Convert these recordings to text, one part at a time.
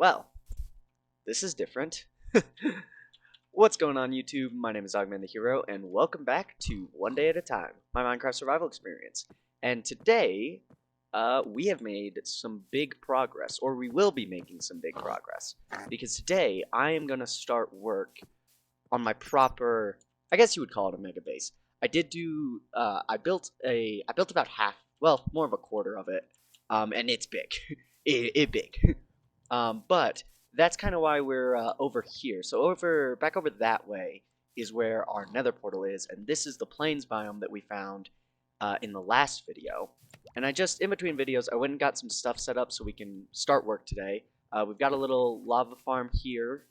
Well, this is different. What's going on, YouTube? My name is Dogman the Hero, and welcome back to One Day at a Time, my Minecraft survival experience. And today, we have made some big progress, or we will be making some big progress, because today I am going to start work on my proper, I guess you would call it a mega base. I built about half, well, more of a quarter of it, and it's big. It big. But that's kind of why we're over here. So back over that way is where our nether portal is, and this is the plains biome that we found in the last video. And in between videos, I went and got some stuff set up so we can start work today. We've got a little lava farm here.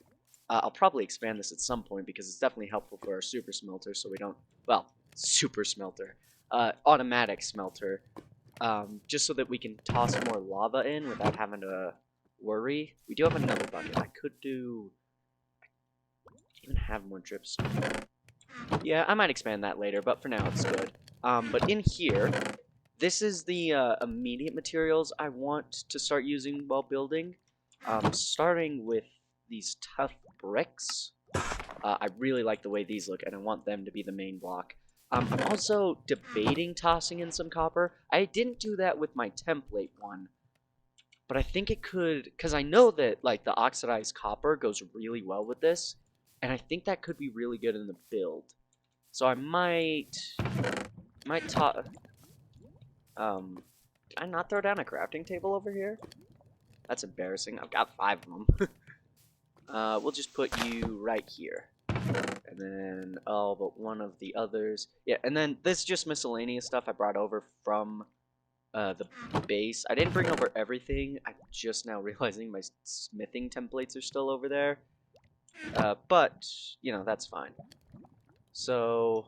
I'll probably expand this at some point because it's definitely helpful for our super smelter, so we don't, well, super smelter, automatic smelter, just so that we can toss more lava in without having to worry. We do have another bucket. I could even have more drips. Yeah, I might expand that later, but for now it's good. But in here, this is the immediate materials I want to start using while building. Starting with these tough bricks. I really like the way these look, and I want them to be the main block. I'm also debating tossing in some copper. I didn't do that with my template one, but I think it could, because I know that like the oxidized copper goes really well with this, and I think that could be really good in the build. So I might toss. Did I not throw down a crafting table over here? That's embarrassing. I've got 5 of them. We'll just put you right here. And then, oh, but one of the others. Yeah, and then this is just miscellaneous stuff I brought over from the base. I didn't bring over everything. I'm just now realizing my smithing templates are still over there. But, you know, that's fine. So,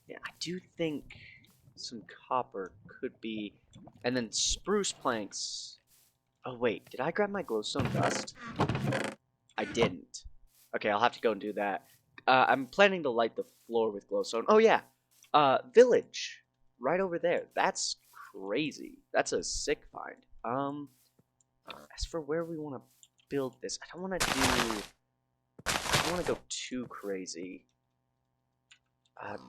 yeah, I do think some copper could be. And then spruce planks. Oh, wait, did I grab my glowstone dust? I didn't. Okay, I'll have to go and do that. I'm planning to light the floor with glowstone. Oh, yeah. Village. Right over there. That's crazy. That's a sick find. As for where we want to build this, I don't want to go too crazy.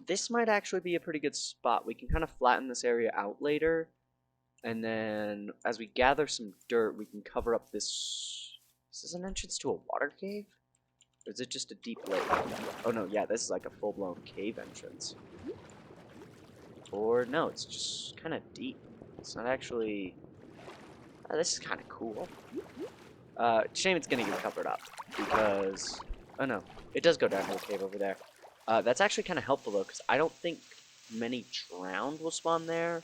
This might actually be a pretty good spot. We can kind of flatten this area out later. And then, as we gather some dirt, we can cover up this. Is this an entrance to a water cave? Or is it just a deep lake? Oh no, yeah, this is like a full-blown cave entrance. Or no, it's just kind of deep. It's not actually. This is kind of cool. Shame it's gonna get covered up because. Oh no, it does go down to the cave over there. That's actually kind of helpful though, because I don't think many drowned will spawn there.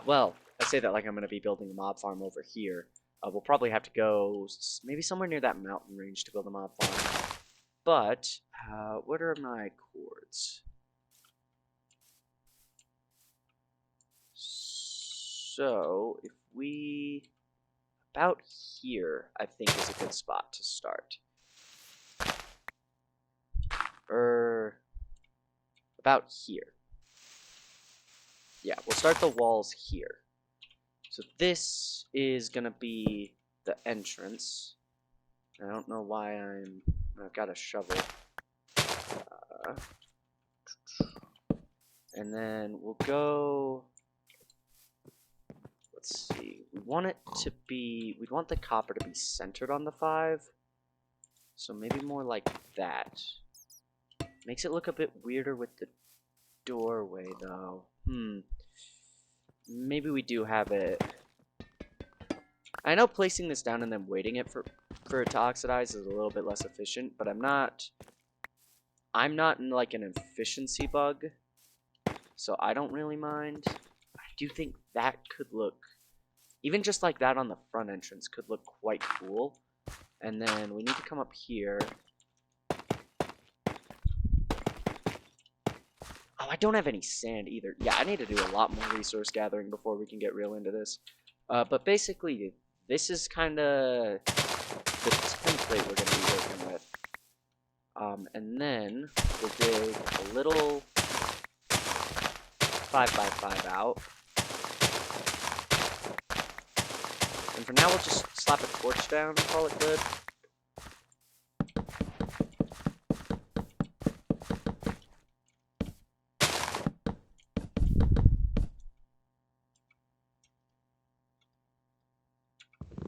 Well, I say that like I'm gonna be building a mob farm over here. We'll probably have to go maybe somewhere near that mountain range to build a mob farm. But, what are my chords? So, if we... About here, I think is a good spot to start. About here. Yeah, we'll start the walls here. So this is gonna be the entrance. I don't know why I've got a shovel. And then we'll go, let's see, we'd want the copper to be centered on the 5. So maybe more like that. Makes it look a bit weirder with the doorway though. Maybe we do have it. I know placing this down and then waiting it for it to oxidize is a little bit less efficient, but I'm not in like an efficiency bug, so I don't really mind. I do think that could look, even just like that on the front entrance could look quite cool. And then we need to come up here. Oh, I don't have any sand either. Yeah, I need to do a lot more resource gathering before we can get real into this. But basically, this is kind of the template we're going to be working with. And then we'll dig a little 5x5 out. And for now, we'll just slap a torch down and call it good.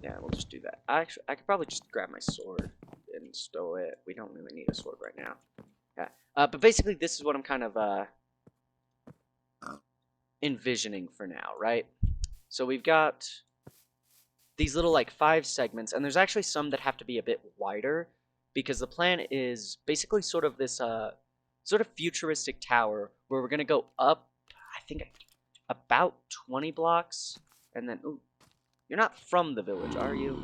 Yeah, we'll just do that. I could probably just grab my sword and stow it. We don't really need a sword right now. Yeah. But basically, this is what I'm kind of envisioning for now, right? So we've got these little like 5 segments, and there's actually some that have to be a bit wider because the plan is basically sort of this sort of futuristic tower where we're gonna go up, I think about 20 blocks, and then ooh, you're not from the village, are you?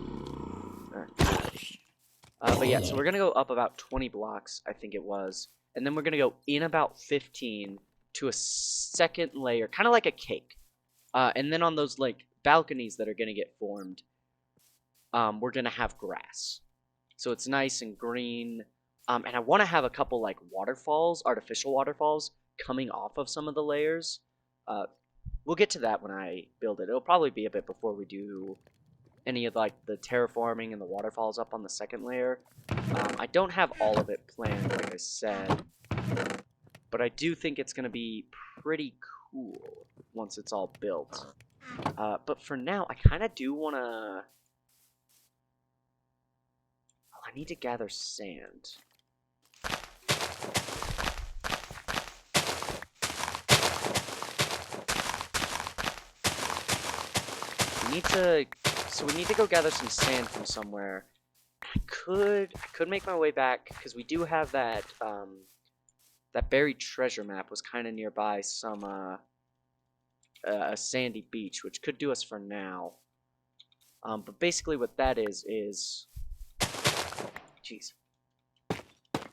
But yeah, so we're gonna go up about 20 blocks, I think it was, and then we're gonna go in about 15 to a second layer, kind of like a cake. And then on those like balconies that are gonna get formed, we're gonna have grass, so it's nice and green. And I want to have a couple like waterfalls, artificial waterfalls, coming off of some of the layers. We'll get to that when I build it. It'll probably be a bit before we do any of like the terraforming and the waterfalls up on the second layer. I don't have all of it planned, like I said, but I do think it's gonna be pretty cool once it's all built. But for now, I kind of do want to... Oh, I need to gather sand. We need to go gather some sand from somewhere. I could make my way back because we do have that that buried treasure map was kind of nearby some a sandy beach, which could do us for now. But basically what that is jeez.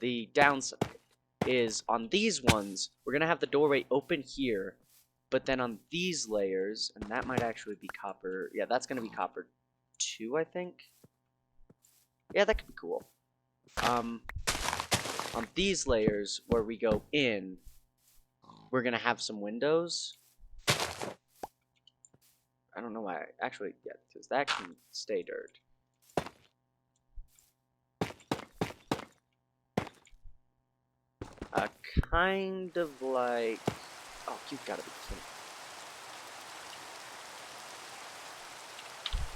The downside is on these ones, we're gonna have the doorway open here, but then on these layers, and that might actually be copper. Yeah, that's gonna be copper 2, I think. Yeah, that could be cool. On these layers where we go in, we're gonna have some windows. I don't know why. Actually, yeah, because that can stay dirt. Kind of like... Oh, you've got to be kidding.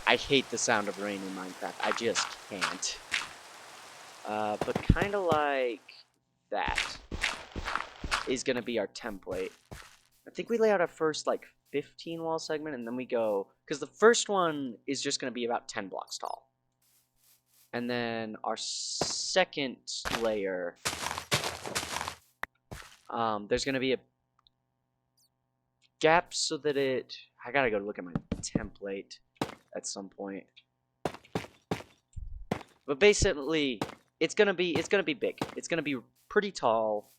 I hate the sound of rain in Minecraft. I just can't. But kind of like that is going to be our template. I think we lay out our first, like, 15 wall segment, and then we go... Because the first one is just going to be about 10 blocks tall. And then our second layer... there's going to be a gap so that it... I gotta go look at my template at some point. But basically, it's gonna be big. It's gonna be pretty tall,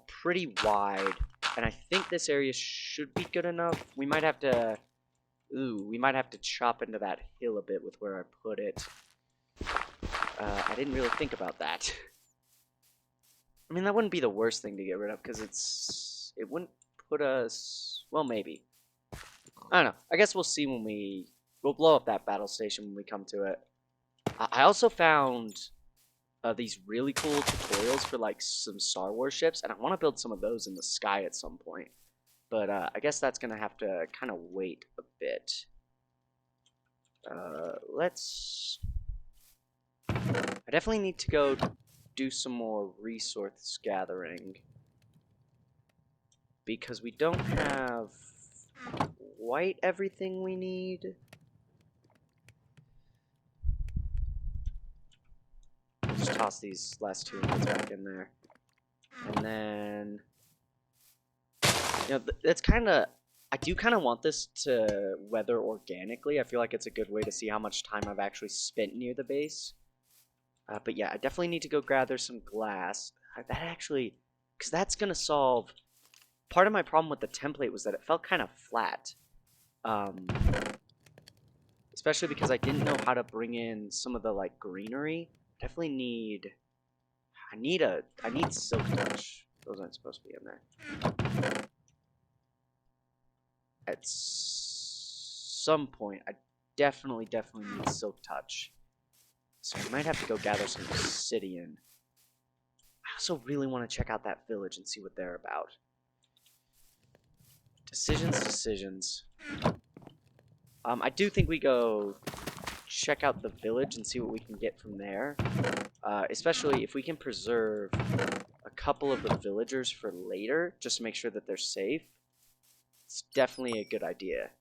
pretty wide, and I think this area should be good enough. We might have to... Ooh, we might have to chop into that hill a bit with where I put it. I didn't really think about that. I mean, that wouldn't be the worst thing to get rid of, because it wouldn't put us... Well, maybe. I don't know. I guess we'll see when we'll blow up that battle station when we come to it. I also found these really cool tutorials for, like, some Star Wars ships, and I want to build some of those in the sky at some point. But I guess that's going to have to kind of wait a bit. Let's... I definitely need to go do some more resource gathering, because we don't have quite everything we need. I'll just toss these last 2 nodes back in there. And then... You know, it's kind of... I do kind of want this to weather organically. I feel like it's a good way to see how much time I've actually spent near the base. But yeah, I definitely need to go gather some glass. That actually... Because that's going to solve... Part of my problem with the template was that it felt kind of flat. Especially because I didn't know how to bring in some of the, like, greenery. Definitely need... I need silk touch. Those aren't supposed to be in there. At some point, definitely need Silk Touch. So we might have to go gather some obsidian. I also really want to check out that village and see what they're about. Decisions. I do think we go check out the village and see what we can get from there. Especially if we can preserve a couple of the villagers for later, just to make sure that they're safe. It's definitely a good idea.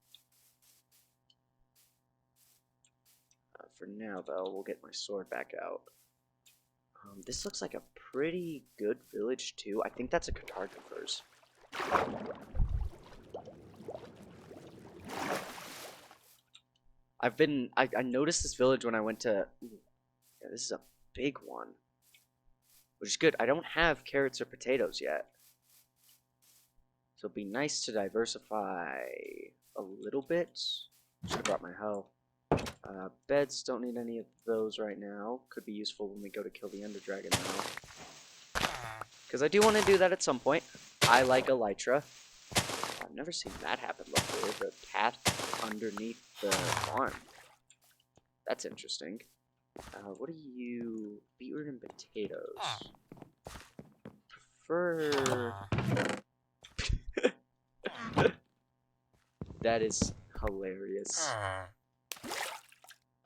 For now, though, we'll get my sword back out. This looks like a pretty good village, too. I think that's a cartographer's. I noticed this village when I went to... Ooh, yeah, this is a big one. Which is good. I don't have carrots or potatoes yet. So it'd be nice to diversify a little bit. Should have brought my hoe. Beds, don't need any of those right now. Could be useful when we go to kill the Ender Dragon now. Because I do want to do that at some point. I like Elytra. I've never seen that happen before. The path underneath the farm. That's interesting. What are you? Beetroot and potatoes. Prefer... That is hilarious.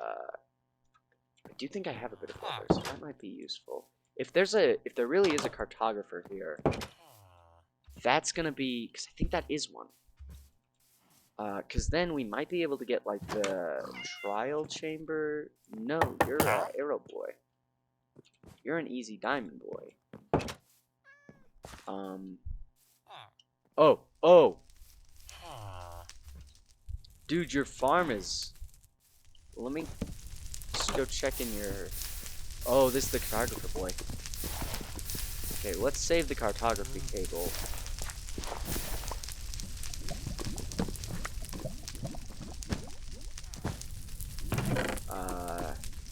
I do think I have a bit of leather, so that might be useful. If there really is a cartographer here, that's gonna be, because I think that is one. Because then we might be able to get like the trial chamber. No, you're an arrow boy. You're an easy diamond boy. Oh. Dude, your farm is... Let me just go check in your... Oh, this is the cartographer boy. Okay, let's save the cartography table.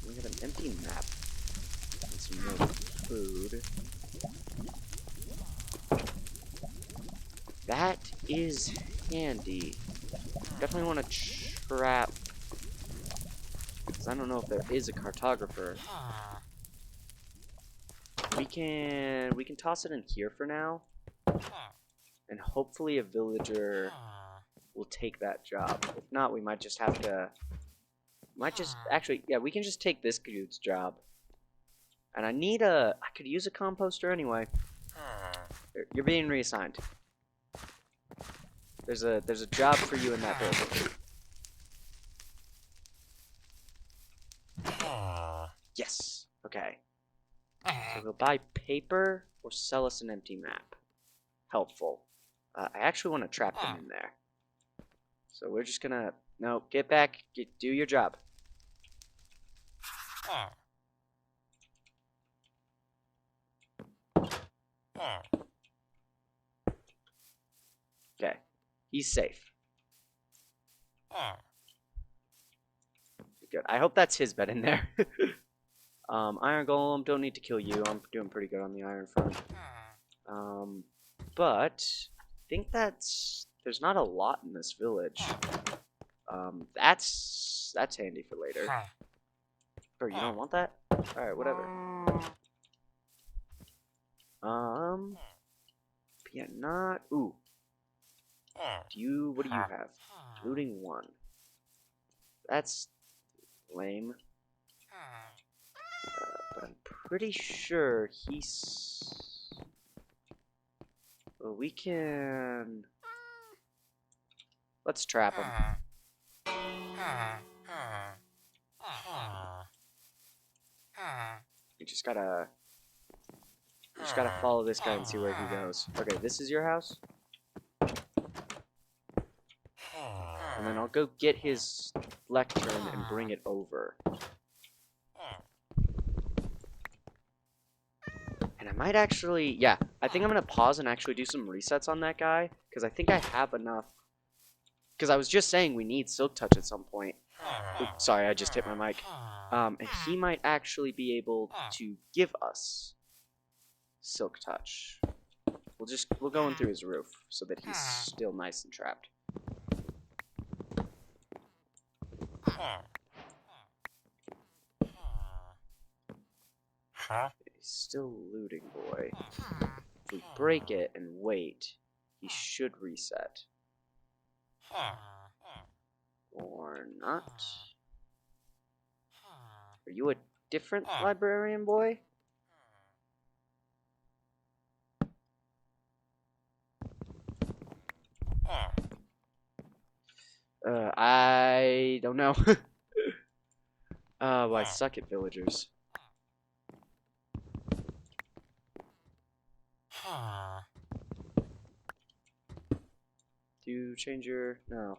We have an empty map. And some more food. That is handy. Definitely want to trap, because I don't know if there is a cartographer. We can toss it in here for now, and hopefully a villager will take that job. If not, we might just have to. Actually, yeah, we can just take this dude's job. And I could use a composter anyway. You're being reassigned. There's a job for you in that building. Yes. Okay. So we'll buy paper or sell us an empty map. Helpful. I actually want to trap them in there. So we're just gonna... No, get back. Do your job. Okay. He's safe. Good. I hope that's his bed in there. Iron Golem, don't need to kill you. I'm doing pretty good on the iron front. But I think there's not a lot in this village. That's handy for later. Or you don't want that? Alright, whatever. Yeah, not... Ooh. What do you have? Looting 1. That's lame. But I'm pretty sure he's... Well, we can... Let's trap him. We just gotta follow this guy and see where he goes. Okay, this is your house? And then I'll go get his lectern and bring it over. And I might actually... Yeah, I think I'm going to pause and actually do some resets on that guy. Because I think I have enough... Because I was just saying we need Silk Touch at some point. Oops, sorry, I just hit my mic. And he might actually be able to give us Silk Touch. We'll go in through his roof so that he's still nice and trapped. He's still looting, boy. If we break it and wait, he should reset. Or not. Are you a different librarian, boy? I don't know. Well, I suck at villagers. Do you change your... No.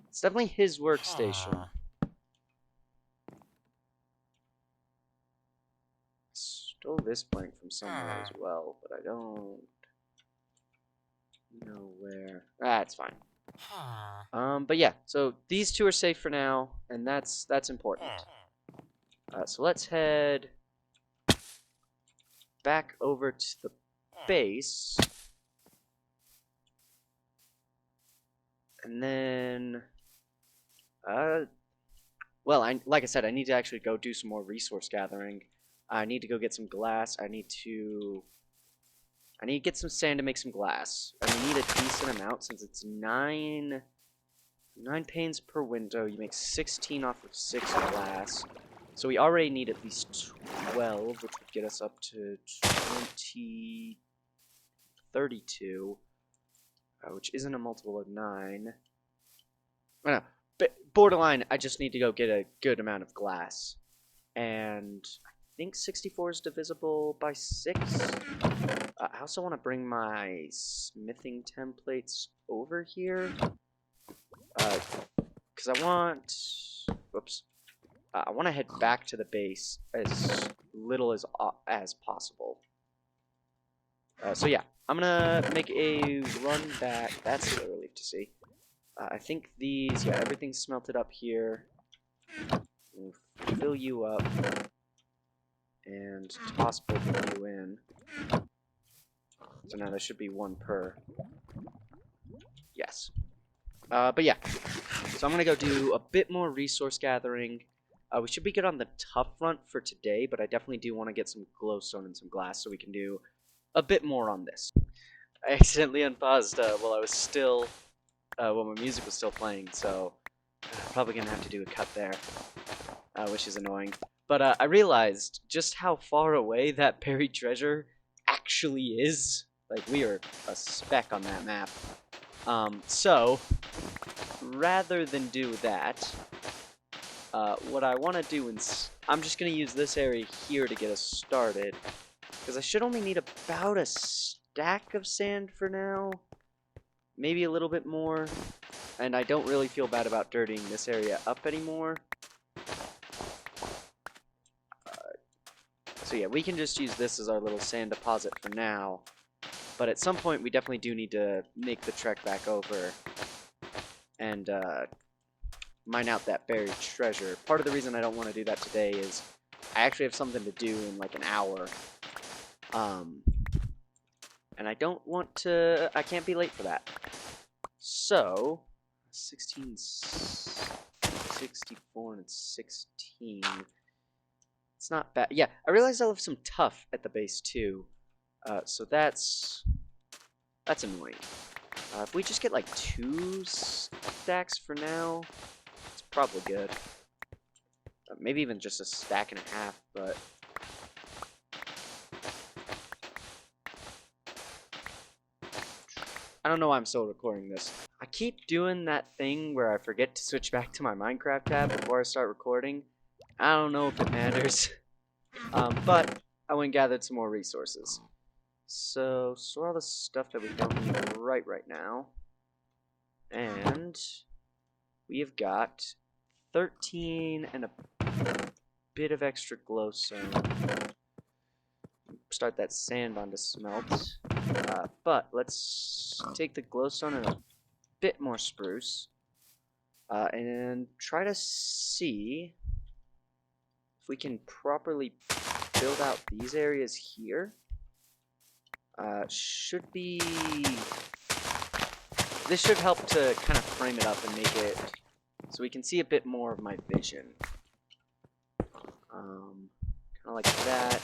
It's definitely his workstation. Stole this plank from somewhere as well, but I don't know where. Ah, it's fine. But yeah, so these two are safe for now, and that's important. So let's head back over to the base. And then, well, like I said, I need to actually go do some more resource gathering. I need to go get some glass. I need to get some sand to make some glass. And we need a decent amount since it's 9 panes per window. You make 16 off of 6 glass. So we already need at least 12, which would get us up to 32, which isn't a multiple of 9. Oh, no, but borderline, I just need to go get a good amount of glass. And I think 64 is divisible by 6. I also want to bring my smithing templates over here. Because I want... Whoops. I want to head back to the base as little as possible. So yeah, I'm going to make a run back. That's a relief to see. I think these... Yeah, everything's smelted up here. We'll fill you up. And toss both of you in. So now there should be 1 per. Yes. But yeah. So I'm going to go do a bit more resource gathering. We should be good on the tough front for today, but I definitely do want to get some glowstone and some glass so we can do a bit more on this. I accidentally unpaused while I was still, while my music was still playing, so I'm probably going to have to do a cut there, which is annoying. But I realized just how far away that buried treasure actually is. Like, we are a speck on that map. So, rather than do that, what I want to do is, I'm just going to use this area here to get us started. Because I should only need about a stack of sand for now. Maybe a little bit more. And I don't really feel bad about dirtying this area up anymore. So yeah, we can just use this as our little sand deposit for now. But at some point, we definitely do need to make the trek back over and mine out that buried treasure. Part of the reason I don't want to do that today is I actually have something to do in like an hour. And I don't want to... I can't be late for that. So, 16, 64, and 16... It's not bad. Yeah, I realized I left some tough at the base too. So that's annoying. If we just get like 2 stacks for now, it's probably good. Maybe even just a stack and a half, but... I don't know why I'm still recording this. I keep doing that thing where I forget to switch back to my Minecraft tab before I start recording. I don't know if it matters, but I went and gathered some more resources. So, store all the stuff that we don't need right now. And we have got 13 and a bit of extra glowstone. Start that sand on to smelt. But let's take the glowstone and a bit more spruce. And try to see if we can properly build out these areas here. Should be... This should help to kind of frame it up and make it so we can see a bit more of my vision. Kind of like that.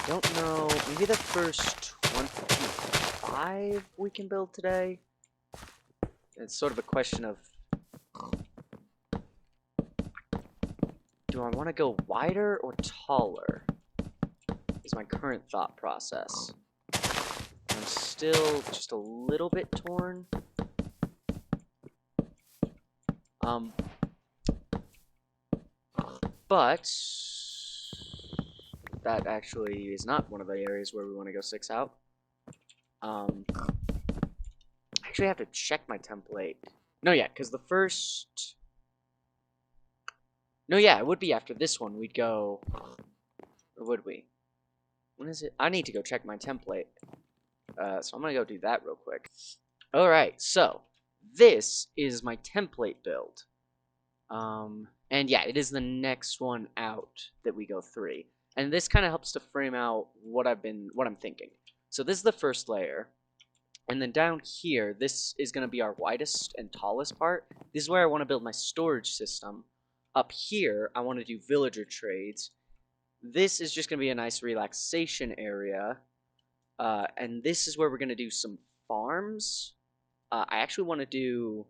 Don't know, maybe the first 25 we can build today? It's sort of a question of, do I want to go wider or taller? Is my current thought process. I'm still just a little bit torn. But that actually is not one of the areas where we want to go 6 out. I actually have to check my template. No, yeah, because the first... No, yeah, it would be after this one we'd go... Or would we? When is it? I need to go check my template. So I'm going to go do that real quick. Alright, so this is my template build. And yeah, it is the next one out that we go 3. And this kind of helps to frame out what I'm thinking. So this is the first layer. And then down here, this is going to be our widest and tallest part. This is where I want to build my storage system. Up here, I want to do villager trades. This is just going to be a nice relaxation area. And this is where we're going to do some farms. I actually want to do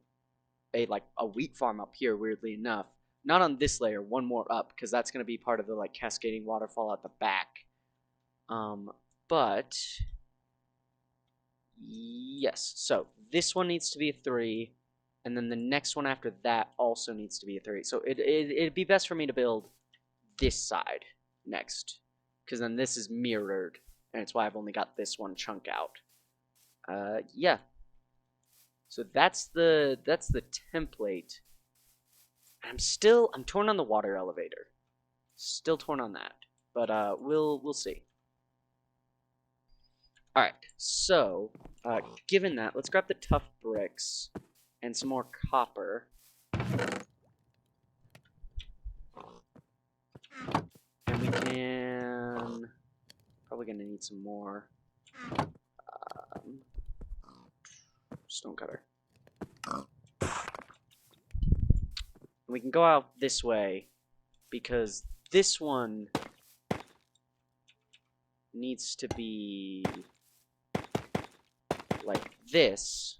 a wheat farm up here, weirdly enough. Not on this layer, one more up, because that's going to be part of the cascading waterfall at the back. But yes, so this one needs to be a 3, and then the next one after that also needs to be a 3. So it'd be best for me to build this side next, because then this is mirrored, and it's why I've only got this one chunk out. Yeah. So that's the template. I'm torn on the water elevator. Still torn on that. But we'll see. Alright, so given that, let's grab the tough bricks and some more copper. And we can probably gonna need some more stone cutter. We can go out this way because this one needs to be like this,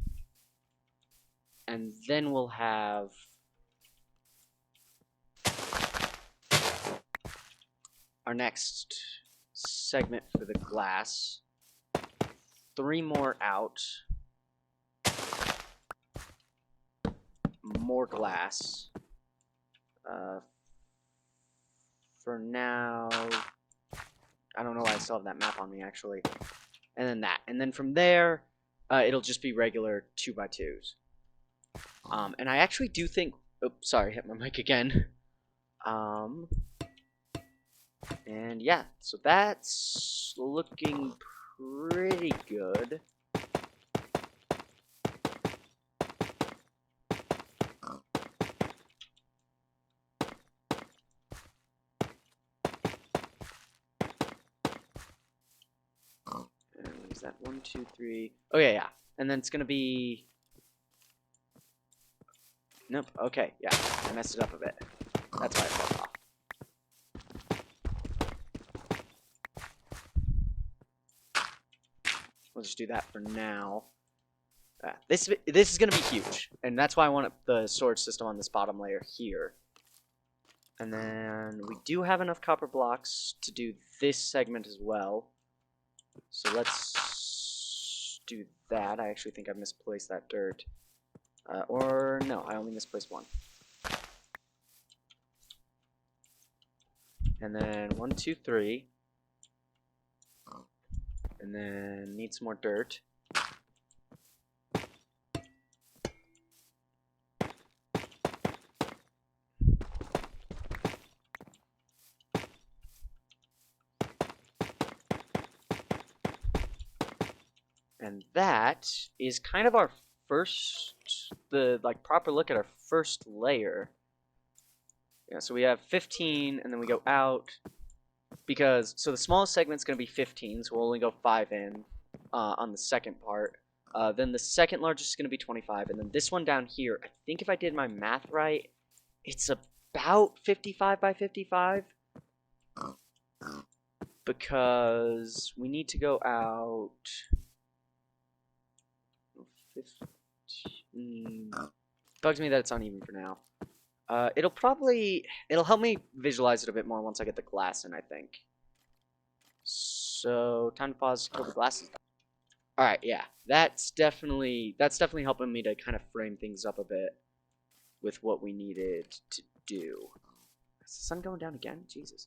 and then we'll have our next segment for the glass. 3 more out. More glass. For now, I don't know why I still have that map on me, actually. And then that. And then from there, it'll just be regular 2x2s. And I actually do think... Oops, sorry, hit my mic again. And yeah, so that's looking pretty good. And is that 1, 2, 3? Oh yeah. And then it's gonna be... Nope. Okay. Yeah, I messed it up a bit. That's why it fell off. We'll just do that for now. This is gonna be huge, and that's why I want the storage system on this bottom layer here. And then we do have enough copper blocks to do this segment as well. So let's do that. I actually think I misplaced that dirt. Or no, I only misplaced one. And then 1, 2, 3. And then need some more dirt. And that is kind of our first, proper look at our first layer. Yeah, so we have 15, and then we go out, because, so the smallest segment's going to be 15, so we'll only go 5 in on the second part. Then the second largest is going to be 25. And then this one down here, I think if I did my math right, it's about 55 by 55. Because we need to go out 15. Bugs me that it's uneven for now. It'll help me visualize it a bit more once I get the glass in, I think. So time to pause till the glass is done. Alright, yeah. That's definitely helping me to kind of frame things up a bit with what we needed to do. Is the sun going down again? Jesus.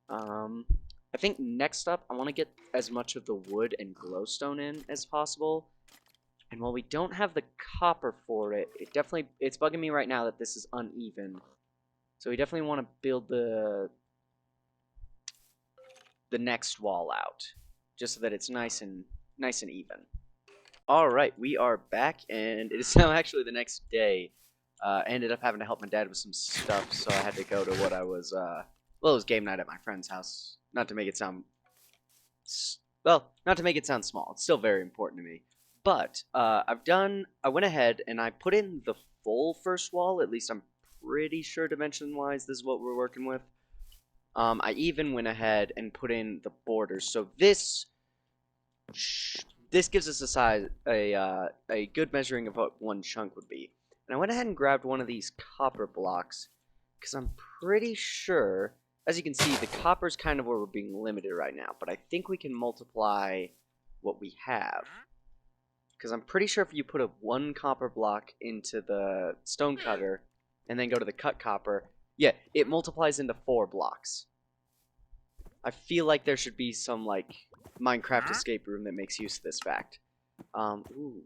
I think next up, I want to get as much of the wood and glowstone in as possible. And while we don't have the copper for it, it's bugging me right now that this is uneven. So we definitely want to build the next wall out, just so that it's nice and even. All right, we are back, and it is now actually the next day. I ended up having to help my dad with some stuff, so I had to go to what I was. Well, it was game night at my friend's house. Not to make it sound small. It's still very important to me. But I went ahead and I put in the full first wall. At least I'm pretty sure dimension-wise this is what we're working with. I even went ahead and put in the borders. So this gives us a good measuring of what one chunk would be. And I went ahead and grabbed one of these copper blocks because I'm pretty sure, as you can see, the copper is kind of where we're being limited right now. But I think we can multiply what we have. Because I'm pretty sure if you put a 1 copper block into the stone cutter and then go to the cut copper, yeah, it multiplies into 4 blocks. I feel like there should be some, like, Minecraft escape room that makes use of this fact. Ooh.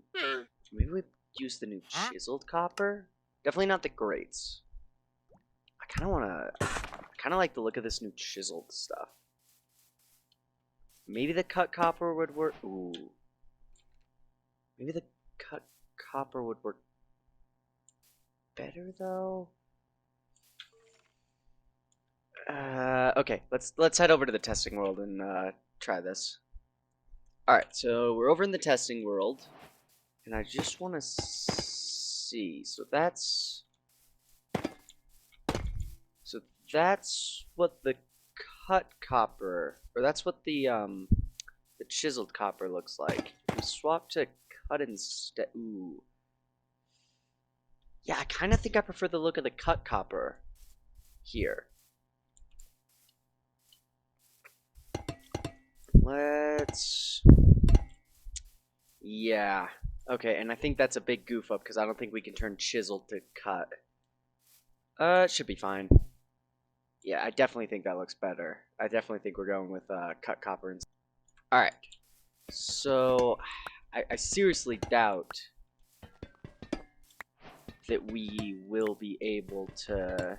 Maybe we use the new chiseled copper? Definitely not the grates. I kind of like the look of this new chiseled stuff. Maybe the cut copper would work. Ooh. Maybe the cut copper would work better though. Okay, let's head over to the testing world and try this. All right, so we're over in the testing world, and I just want to see. So that's what the cut copper, or that's what the chiseled copper looks like. We swap to cut instead. Ooh. Yeah, I kind of think I prefer the look of the cut copper here. Yeah. Okay, and I think that's a big goof up because I don't think we can turn chiseled to cut. It should be fine. Yeah, I definitely think that looks better. I definitely think we're going with cut copper. Alright. So, I seriously doubt that we will be able to...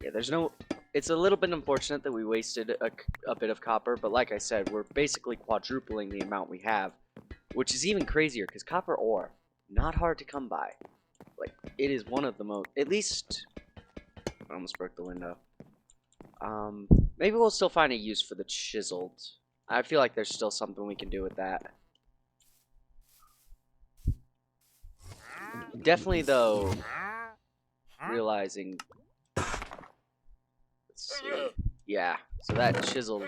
Yeah, there's no... It's a little bit unfortunate that we wasted a bit of copper, but like I said, we're basically quadrupling the amount we have, which is even crazier, because copper ore, not hard to come by. Like, it is one of the most... At least... I almost broke the window. Maybe we'll still find a use for the chiseled. I feel like there's still something we can do with that. Definitely, though, realizing... Let's see. Yeah, so that chiseled...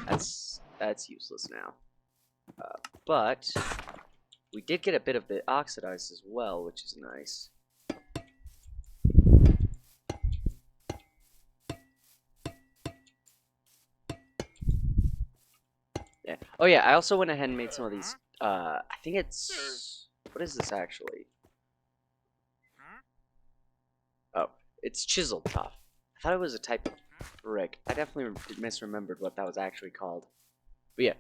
That's useless now. But we did get a bit of the oxidized as well, which is nice. Yeah. Oh yeah, I also went ahead and made some of these. I think it's... What is this actually? Oh, it's chiseled tough. I thought it was a type of brick. I definitely misremembered what that was actually called. But yeah,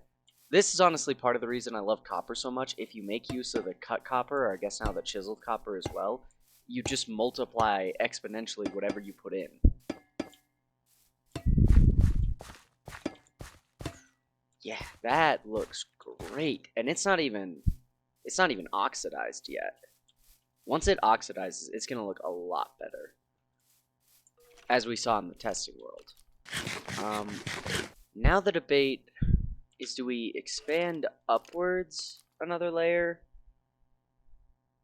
this is honestly part of the reason I love copper so much. If you make use of the cut copper, or I guess now the chiseled copper as well, you just multiply exponentially whatever you put in. Yeah, that looks great. And it's not even oxidized yet. Once it oxidizes, it's going to look a lot better. As we saw in the testing world. Now the debate is, do we expand upwards another layer,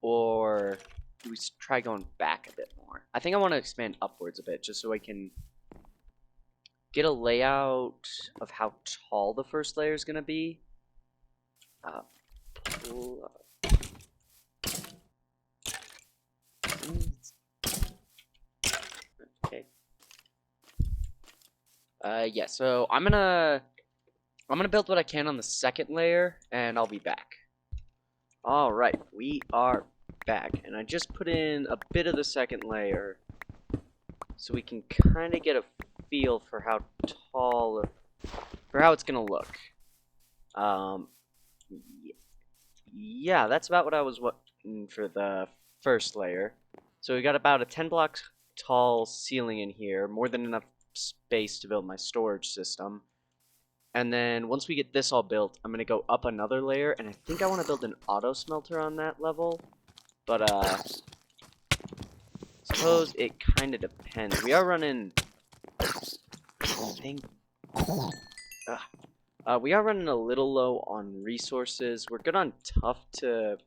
or do we try going back a bit more? I think I want to expand upwards a bit, just so I can get a layout of how tall the first layer is going to be. Pull up. Okay. Yeah, so I'm gonna build what I can on the second layer, and I'll be back. Alright, we are back, and I just put in a bit of the second layer so we can kind of get a feel for how tall, for how it's gonna look. Yeah, that's about what I was wanting for the first layer. So we got about a 10 block tall ceiling in here, more than enough space to build my storage system. And then once we get this all built, I'm going to go up another layer, and I think I want to build an auto smelter on that level. But, suppose it kind of depends. We are running, I think, we are running a little low on resources. We're good on tough to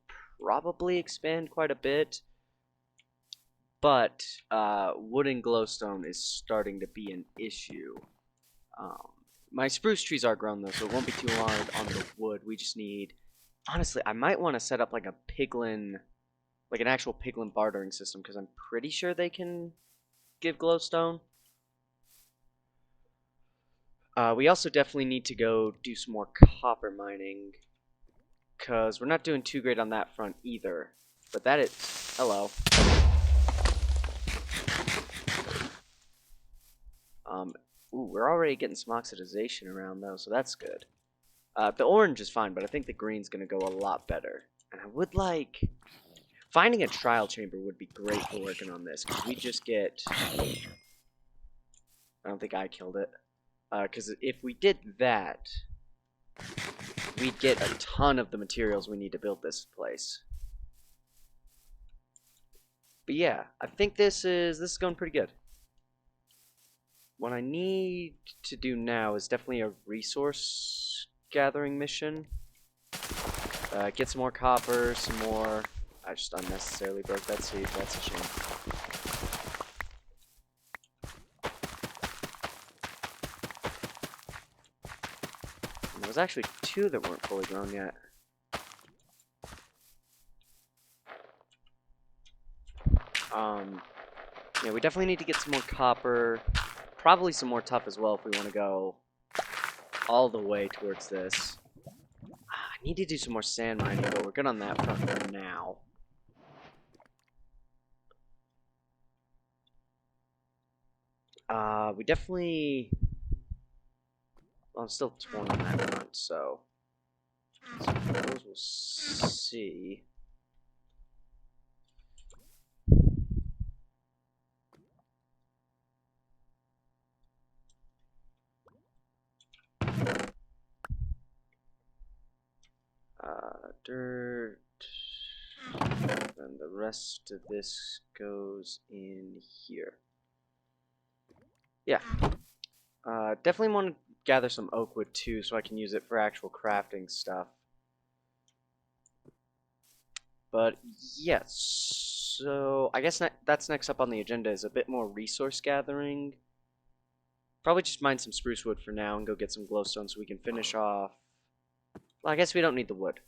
probably expand quite a bit. But, wood and glowstone is starting to be an issue. My spruce trees are grown though, so it won't be too hard on the wood. We just need... Honestly, I might want to set up like a piglin... Like an actual piglin bartering system, because I'm pretty sure they can give glowstone. We also definitely need to go do some more copper mining, because we're not doing too great on that front either. But that is... Hello. Ooh, we're already getting some oxidization around though, so that's good. The orange is fine, but I think the green's gonna go a lot better. And I would like... Finding a trial chamber would be great for working on this, because we just get... I don't think I killed it. Because if we did that, we'd get a ton of the materials we need to build this place. But yeah, I think this is going pretty good. What I need to do now is definitely a resource gathering mission. Get some more copper, some more... I just unnecessarily broke that seed, that's a shame. And there was actually 2 that weren't fully grown yet. Yeah, we definitely need to get some more copper. Probably some more tough as well if we want to go all the way towards this. I need to do some more sand mining, but we're good on that front for now. We definitely... Well, I'm still torn on that front, so... I suppose we'll see. Dirt, and the rest of this goes in here. Yeah. Definitely want to gather some oak wood too, so I can use it for actual crafting stuff. But yes, so I guess that's next up on the agenda is a bit more resource gathering. Probably just mine some spruce wood for now and go get some glowstone so we can finish off. Well, I guess we don't need the wood.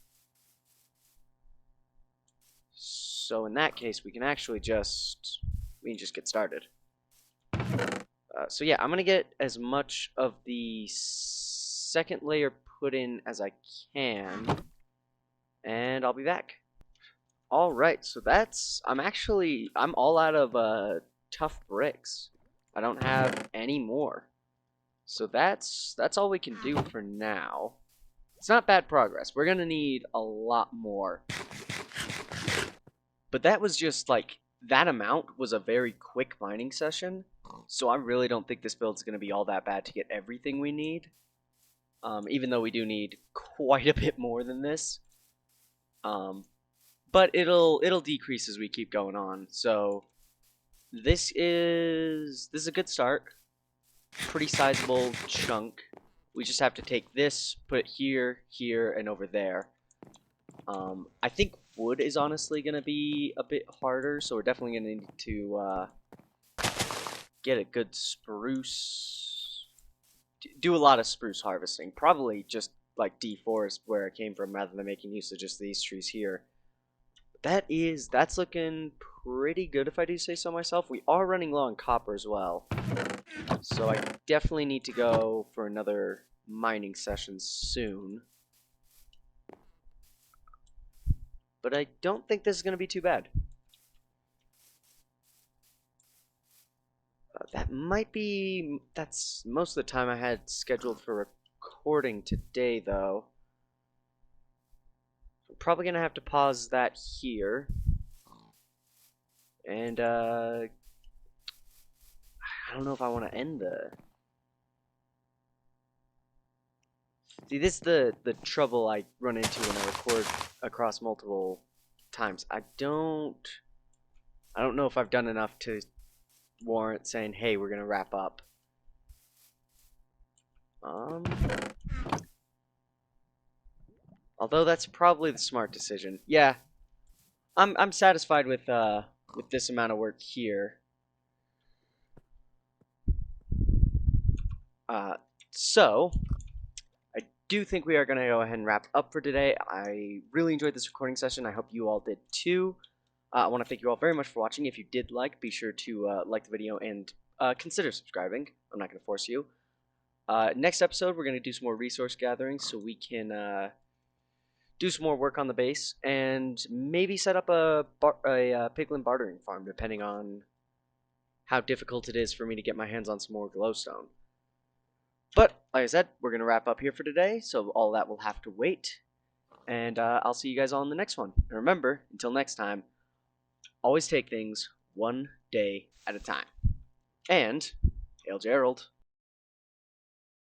So in that case, we can actually just get started. So yeah, I'm gonna get as much of the second layer put in as I can, and I'll be back. All right, so I'm all out of tough bricks. I don't have any more, so that's all we can do for now. It's not bad progress. We're gonna need a lot more. But that was just like, that amount was a very quick mining session. So I really don't think this build's going to be all that bad to get everything we need. Even though we do need quite a bit more than this. But it'll decrease as we keep going on. So this is a good start. Pretty sizable chunk. We just have to take this, put it here, here, and over there. I think wood is honestly going to be a bit harder, so we're definitely going to need to get a good spruce. Do a lot of spruce harvesting. Probably just like deforest where it came from rather than making use of just these trees here. That's looking pretty good if I do say so myself. We are running low on copper as well. So I definitely need to go for another mining session soon. But I don't think this is going to be too bad. That's most of the time I had scheduled for recording today, though. I'm probably going to have to pause that here. And, I don't know if I want to end the... See, this is the trouble I run into when I record across multiple times. I don't know if I've done enough to warrant saying, hey, we're going to wrap up. Although that's probably the smart decision. Yeah, I'm satisfied with this amount of work here. So I do think we are going to go ahead and wrap up for today. I really enjoyed this recording session. I hope you all did too. I want to thank you all very much for watching. If you did like, be sure to like the video and consider subscribing. I'm not going to force you. Next episode, we're going to do some more resource gathering so we can do some more work on the base and maybe set up a piglin bartering farm, depending on how difficult it is for me to get my hands on some more glowstone. But, like I said, we're going to wrap up here for today, so all that will have to wait. And I'll see you guys all in the next one. And remember, until next time, always take things one day at a time. And, Hail Gerald.